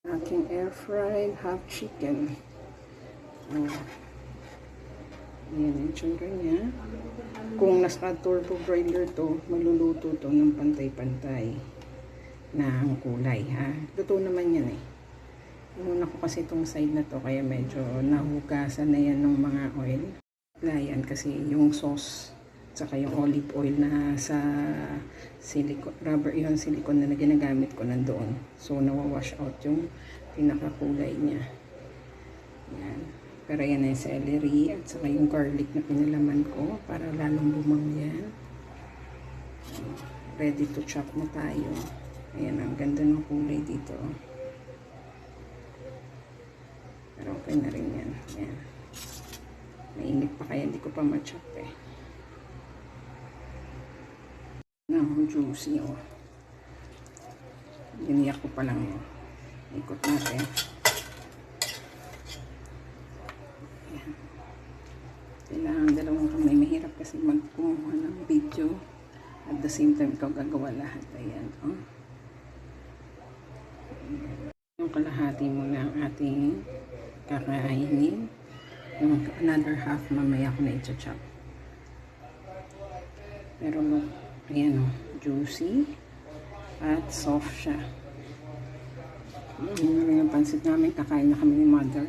Aking air fried half chicken. Oh. Ayan yung tsura niya. Kung nasa turbo broiler to, maluluto to ng pantay-pantay na ang kulay, ha. Luto naman yan eh. Inuna ko kasi itong side na to, kaya medyo nahugasan na yan ng mga oil. Layan kasi yung sauce, saka yung olive oil na sa silicone, rubber yung silicone na ginagamit ko nandoon. So, nawawash out yung pinakakulay niya. Yan. Pero yan ay celery at saka yung garlic na pinalaman ko para lalong lumango yan. Ready to chop na tayo. Ayan, ang ganda ng kulay dito. Pero okay na rin yan. Ayan. Mainit pa kaya hindi ko pa ma-chop eh. Ang juicy oh. Giniyak ko pa lang yun. Ikot natin. Ayan. Kailangan dalawang kamay. Mahirap kasi magkumuha ng video. At the same time, ikaw gagawa lahat. Ayan. Oh. Yung kalahati muna ang ating kakainin. Yung another half mamaya ko na i-chop. Pero ayan o, juicy at soft siya. Yun na rin ang pansit namin. Kakain na kami ni mother.